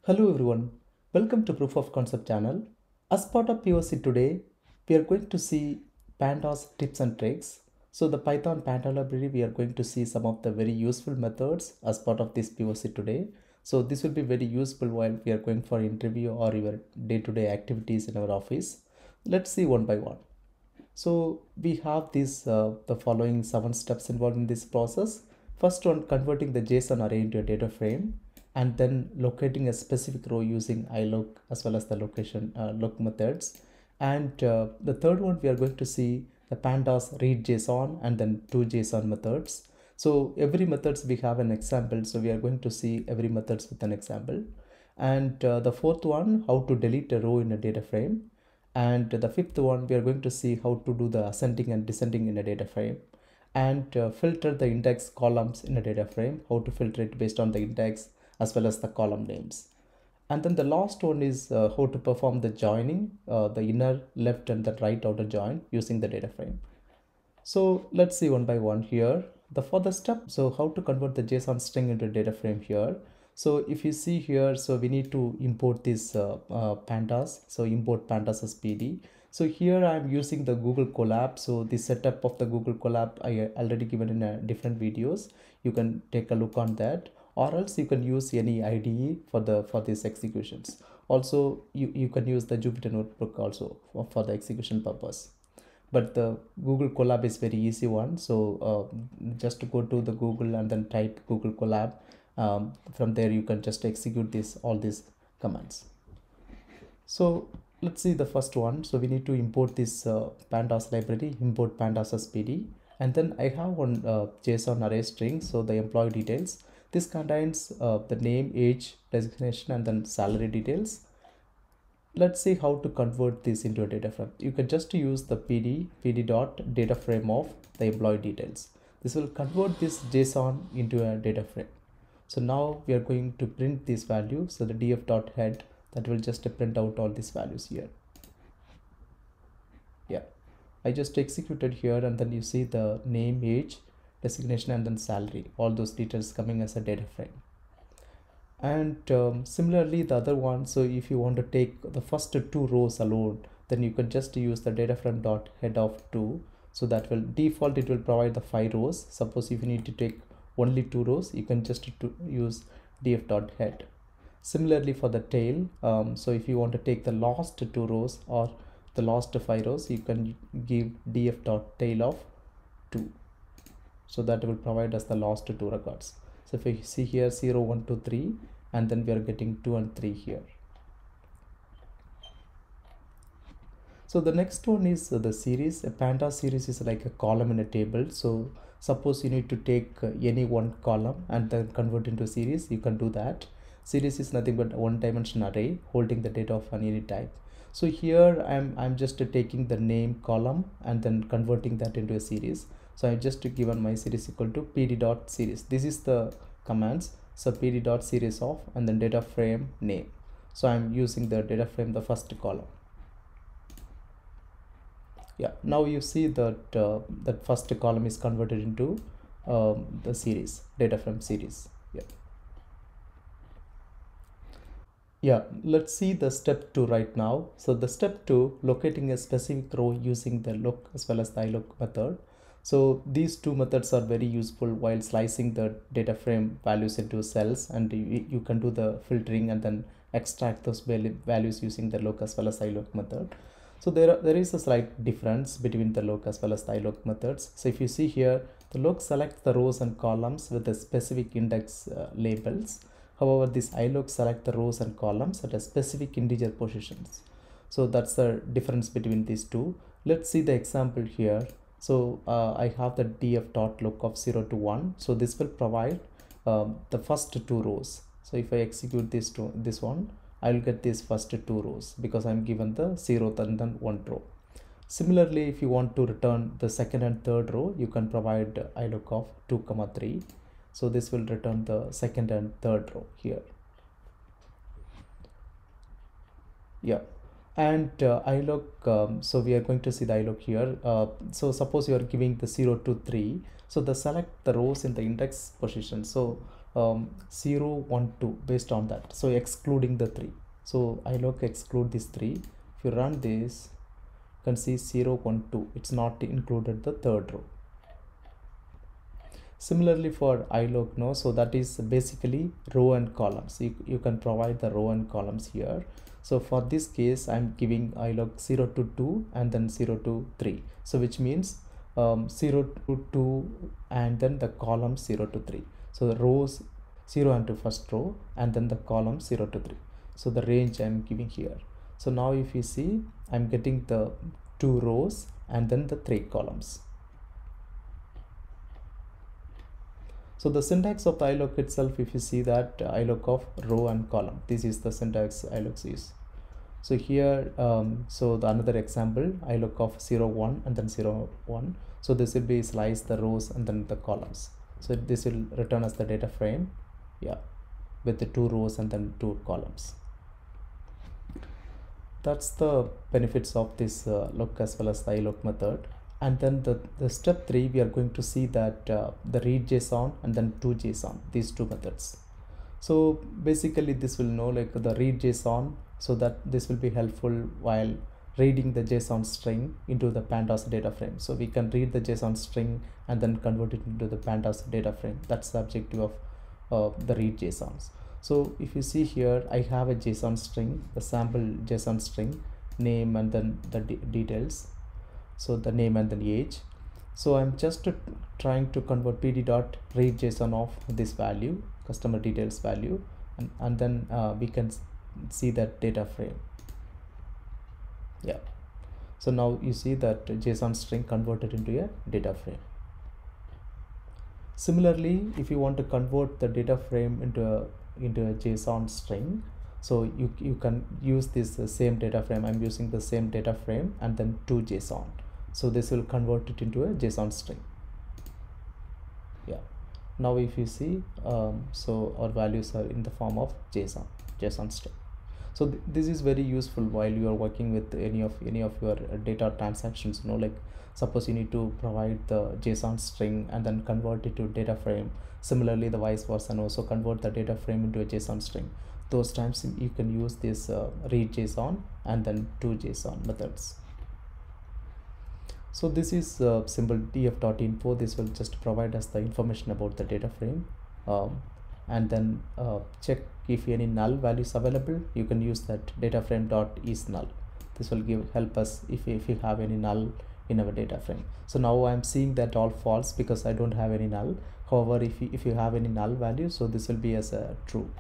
Hello everyone, welcome to Proof of Concept channel. As part of POC today, we are going to see Pandas tips and tricks. So the Python Panda library, we are going to see some of the very useful methods as part of this POC today. So this will be very useful while we are going for interview or your day-to-day activities in our office. Let's see one by one. So we have the following 7 steps involved in this process. First one, converting the JSON array into a data frame, and then locating a specific row using iloc as well as the loc methods. And the third one, we are going to see the pandas read JSON and then two JSON methods. So every methods we have an example. So we are going to see every methods with an example. And the fourth one, how to delete a row in a data frame. And the fifth one, we are going to see how to do the ascending and descending in a data frame, and filter the index columns in a data frame, how to filter it based on the index as well as the column names. And then the last one is how to perform the joining, the inner left and the right outer join using the data frame. So let's see one by one here. The further step, so how to convert the JSON string into a data frame here. So if you see here, so we need to import this pandas. So import pandas as PD. So here I'm using the Google Colab. So the setup of the Google Colab I already given in a different videos. You can take a look on that, or else you can use any IDE for these executions. Also, you can use the Jupyter Notebook also for the execution purpose. But the Google Colab is very easy one. So just go to the Google and then type Google Colab. From there you can just execute all these commands. So let's see the first one. So we need to import this pandas library, import pandas as PD, and then I have one JSON array string. So the employee details, this contains the name, age, designation, and then salary details. Let's see how to convert this into a data frame. You can just use the pd dot data frame of the employee details. This will convert this JSON into a data frame. So now we are going to print this value. So the df dot head, that will just print out all these values here. Yeah, I just executed here, and then you see the name, age, designation, and then salary, all those details coming as a data frame. And similarly the other one, so if you want to take the first two rows alone, then you can just use the data frame dot head of 2. So that will default, it will provide the 5 rows. Suppose if you need to take only 2 rows, you can just use df dot head. Similarly for the tail, so if you want to take the last 2 rows or the last 5 rows, you can give df dot tail of 2. So that will provide us the last 2 records. So if you see here 0, 1, 2, 3, and then we are getting 2 and 3 here. So the next one is the series. A Pandas series is like a column in a table. So suppose you need to take any one column and then convert into a series, you can do that. Series is nothing but a one-dimensional array holding the data of any type. So here I'm just taking the name column and then converting that into a series. So I just given my series equal to pd dot series. This is the commands. So pd dot series of and then data frame name. So I'm using the data frame, the first column. Yeah, now you see that that first column is converted into the series, data frame series. Yeah, let's see the step 2 right now. So the step 2, locating a specific row using the loc as well as the iloc method. So these two methods are very useful while slicing the data frame values into cells, and you can do the filtering and then extract those values using the loc as well as iloc method. So there is a slight difference between the loc as well as the iloc methods. So if you see here, the loc selects the rows and columns with the specific index labels. However, this iloc select the rows and columns at a specific integer positions. So that's the difference between these two. Let's see the example here. So I have the df dot loc of 0 to 1. So this will provide the first 2 rows. So if I execute this one, I will get these first 2 rows because I'm given the 0th and then 1 row. Similarly, if you want to return the second and third row, you can provide iloc of 2, 3. So this will return the second and third row here. Yeah, and iloc, so we are going to see the iloc here. So suppose you are giving the 0 to 3. So the select the rows in the index position. So 0 1 2 based on that, so excluding the 3. So iloc exclude this 3. If you run this, you can see 0 1 2, it's not included the third row. Similarly for iloc, no, so that is basically row and columns. You can provide the row and columns here. So for this case, I'm giving iloc 0 to 2 and then 0 to 3. So which means 0 to 2 and then the columns 0 to 3. So the rows 0 and to first row and then the columns 0 to 3. So the range I'm giving here. So now if you see, I'm getting the 2 rows and then the 3 columns. So the syntax of the iloc itself, if you see that iloc of row and column, this is the syntax iloc is. So here, so the another example, iloc of 0 1 and then 0 1. So this will be slice the rows and then the columns. So this will return as the data frame, yeah, with the 2 rows and then 2 columns. That's the benefits of this look as well as the iloc method. And then the step 3, we are going to see that the read JSON and then toJSON, these two methods. So basically this will know like the read JSON, so that this will be helpful while reading the JSON string into the Pandas data frame. So we can read the JSON string and then convert it into the Pandas data frame. That's the objective of the read JSONs. So if you see here, I have a JSON string, the sample JSON string, name and then the details. So the name and the age. So I'm just trying to convert pd.read JSON of this value, customer details value, and then we can see that data frame. Yeah. So now you see that JSON string converted into a data frame. Similarly, if you want to convert the data frame into a JSON string, so you can use this same data frame. I'm using the same data frame and then toJSON. So this will convert it into a JSON string. Yeah. Now if you see, so our values are in the form of JSON string. So this is very useful while you are working with any of your data transactions. You know, like suppose you need to provide the JSON string and then convert it to data frame. Similarly, the vice versa, and also convert the data frame into a JSON string. Those times you can use this read JSON and then toJSON methods. So this is simple df.info. This will just provide us the information about the data frame, and then check if any null values available. You can use that data frame.isNull. This will help us if you have any null in our data frame. So now I'm seeing that all false because I don't have any null. However, if you have any null value, so this will be as a true.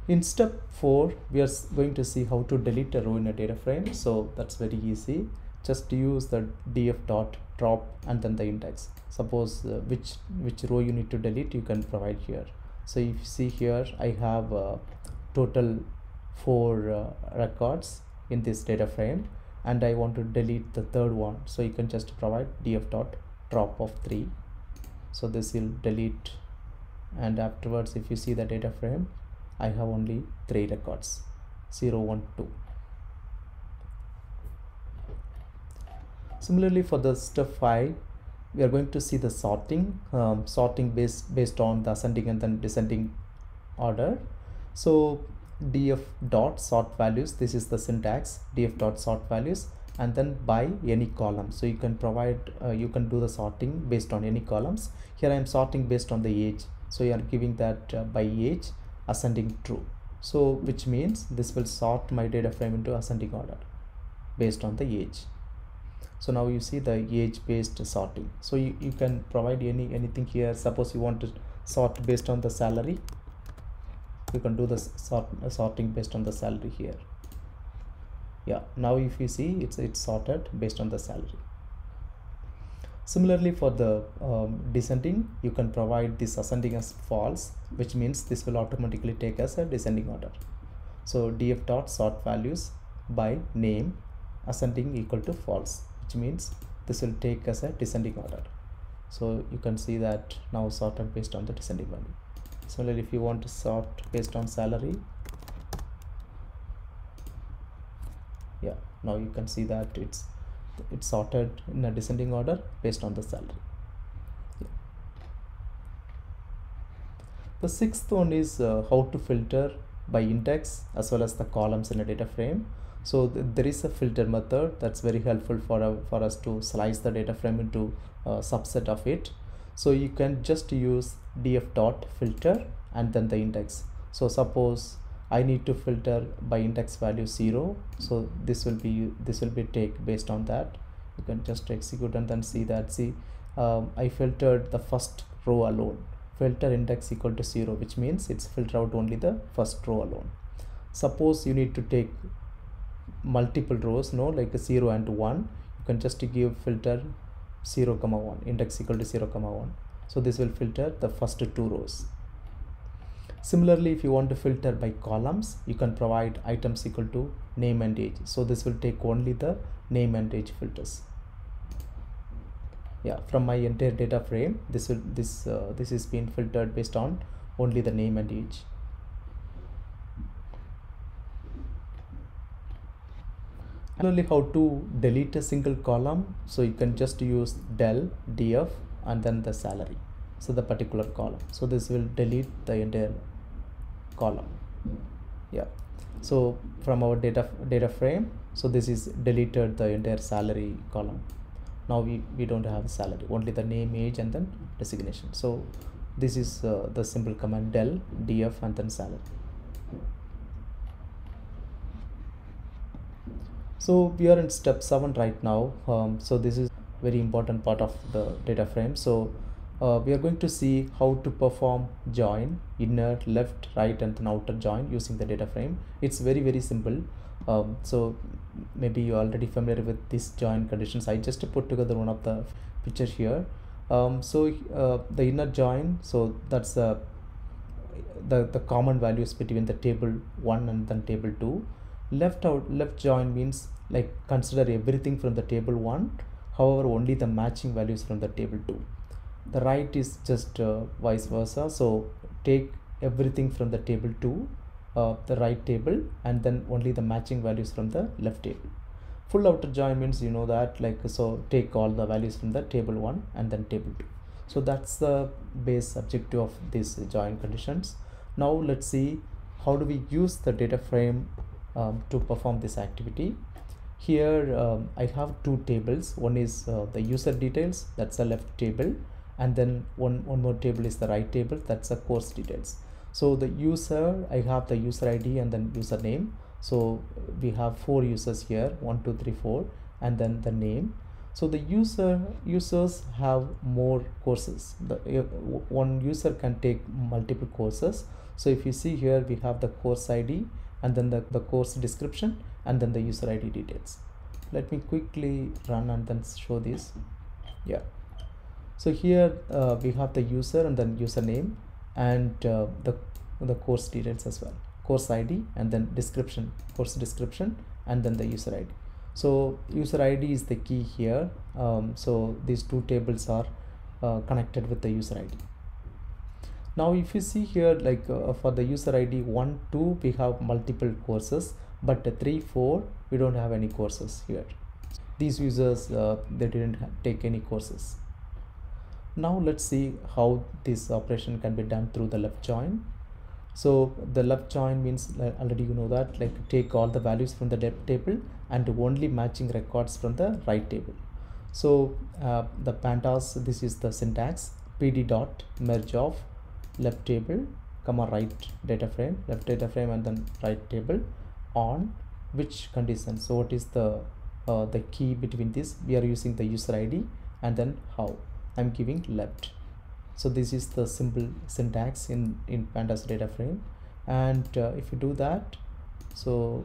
In step 4, we are going to see how to delete a row in a data frame. So that's very easy. Just use the df.drop and then the index. Suppose which row you need to delete, you can provide here. So if you see here, I have total 4 records in this data frame, and I want to delete the third one. So you can just provide df.drop of 3. So this will delete, and afterwards if you see the data frame, I have only 3 records, 0 1 2. Similarly for the step 5, we are going to see the sorting, based on the ascending and then descending order. So df.sort values, this is the syntax, df.sort values, and then by any column. So you can provide, you can do the sorting based on any columns. Here I am sorting based on the age. So you are giving that by age, ascending true. So which means this will sort my data frame into ascending order based on the age. So now you see the age based sorting. So you can provide anything here. Suppose you want to sort based on the salary, you can do the sorting based on the salary here. Yeah, now if you see, it's sorted based on the salary. Similarly for the descending, you can provide this ascending as false, which means this will automatically take as a descending order. So df.sort values by name, ascending equal to false, which means this will take as a descending order. So you can see that now sorted based on the descending value. Similarly, if you want to sort based on salary, yeah, now you can see that it's sorted in a descending order based on the salary. Yeah. The sixth one is how to filter by index as well as the columns in a data frame. So there is a filter method that's very helpful for us to slice the data frame into a subset of it. So you can just use df dot filter and then the index. So suppose I need to filter by index value 0, so this will be take based on that. You can just execute and then see that. I filtered the first row alone. Filter index equal to 0, which means it's filter out only the first row alone. Suppose you need to take multiple rows, no, like a 0 and 1, you can just give filter 0, 1, index equal to 0, 1. So this will filter the first 2 rows. Similarly, if you want to filter by columns, you can provide items equal to name and age. So this will take only the name and age filters. Yeah, from my entire data frame, this is being filtered based on only the name and age. Similarly, how to delete a single column, so you can just use del df and then the salary, so the particular column. So this will delete the entire column. Yeah, so from our data frame, so this is deleted the entire salary column. Now we don't have a salary, only the name, age and then designation. So this is the simple command del df and then salary. So we are in step 7 right now. So this is very important part of the data frame. So we are going to see how to perform join, inner, left, right and then outer join using the data frame. It's very simple. So maybe you're already familiar with these join conditions. I just put together one of the picture here. The inner join, so that's the common values between the table 1 and then table 2. Left join means like consider everything from the table 1, however only the matching values from the table 2. The right is just vice versa, so take everything from the table 2, the right table, and then only the matching values from the left table. Full outer join means, you know that, like, so take all the values from the table 1 and then table 2. So that's the base objective of these join conditions. Now let's see how do we use the data frame to perform this activity. Here I have two tables. One is the user details, that's the left table, and then one more table is the right table, that's the course details. So the user, I have the user ID and then username. So we have 4 users here, 1 2 3 4, and then the name. So the users have more courses. One user can take multiple courses. So if you see here, we have the course ID and then the course description and then the user ID details. Let me quickly run and then show this. Yeah, so here we have the user and then username and the course details as well, course ID and then description, course description, and then the user ID. So user ID is the key here. So these two tables are connected with the user ID. Now if you see here, like for the user ID 1 2 we have multiple courses, but 3 4 we don't have any courses here. These users they didn't take any courses. Now let's see how this operation can be done through the left join. So the left join means, already you know that, like take all the values from the left table and only matching records from the right table. So the Pandas, this is the syntax: pd dot merge of left table comma right data frame, left data frame and then right table on which condition. So what is the key between this? We are using the user ID and then how I'm giving left. So this is the simple syntax in Pandas data frame. And if you do that, so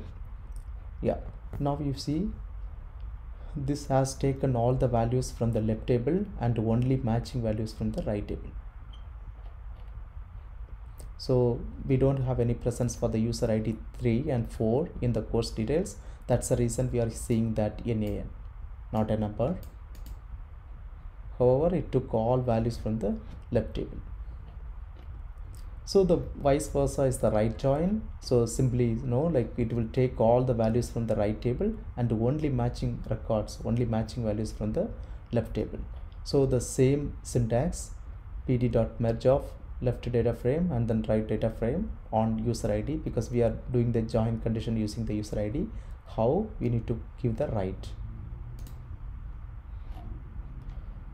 yeah, now you see this has taken all the values from the left table and only matching values from the right table. So we don't have any presence for the user ID 3 and 4 in the course details. That's the reason we are seeing that NaN, not a number. However, it took all values from the left table. So the vice versa is the right join. So simply, you know, like it will take all the values from the right table and only matching records, only matching values from the left table. So the same syntax, pd dot merge of left data frame and then right data frame on user ID, because we are doing the join condition using the user ID. How we need to give the right.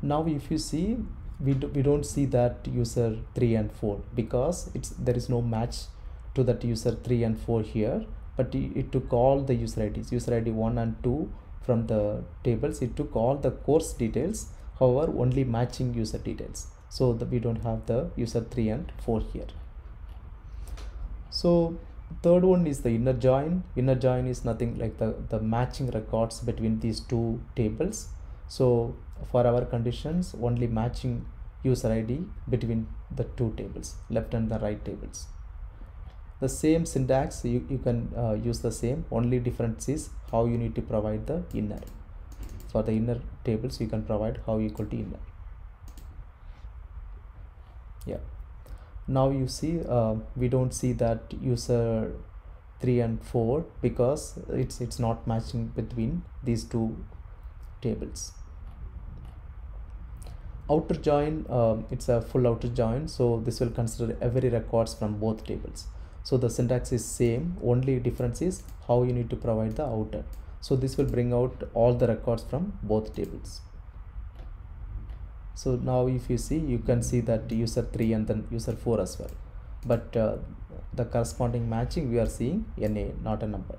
Now if you see, we don't see that user 3 and 4 because there is no match to that user 3 and 4 here, but it took all the user IDs, user ID 1 and 2 from the tables. It took all the course details, however only matching user details, so that we don't have the user 3 and 4 here. So third one is the inner join. Inner join is nothing like the matching records between these two tables. So for our conditions, only matching user ID between the two tables, left and the right tables. The same syntax, you can use the same, only difference is how you need to provide the inner. For the inner tables, you can provide how equal to inner. Yeah. Now you see, we don't see that user 3 and 4 because it's not matching between these two tables. Outer join, it's a full outer join, so this will consider every records from both tables. So the syntax is same, only difference is how you need to provide the outer. So this will bring out all the records from both tables. So now if you see, you can see that user 3 and then user 4 as well, but the corresponding matching we are seeing NA, not a number.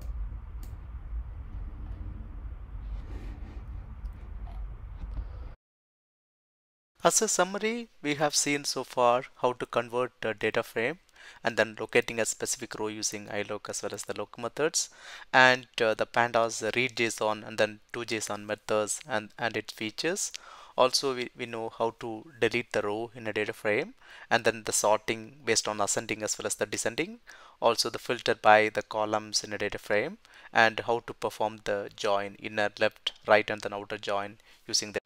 As a summary, we have seen so far how to convert a data frame and then locating a specific row using iloc as well as the loc methods, and the pandas read JSON and then to JSON methods and its features. Also, we know how to delete the row in a data frame, and then the sorting based on ascending as well as the descending. Also the filter by the columns in a data frame, and how to perform the join inner, left, right and then outer join using the.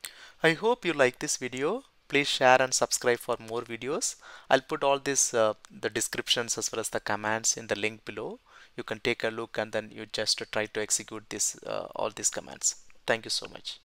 I hope you like this video. Please share and subscribe for more videos. I'll put all this the descriptions as well as the commands in the link below. You can take a look and then you just try to execute this all these commands. Thank you so much.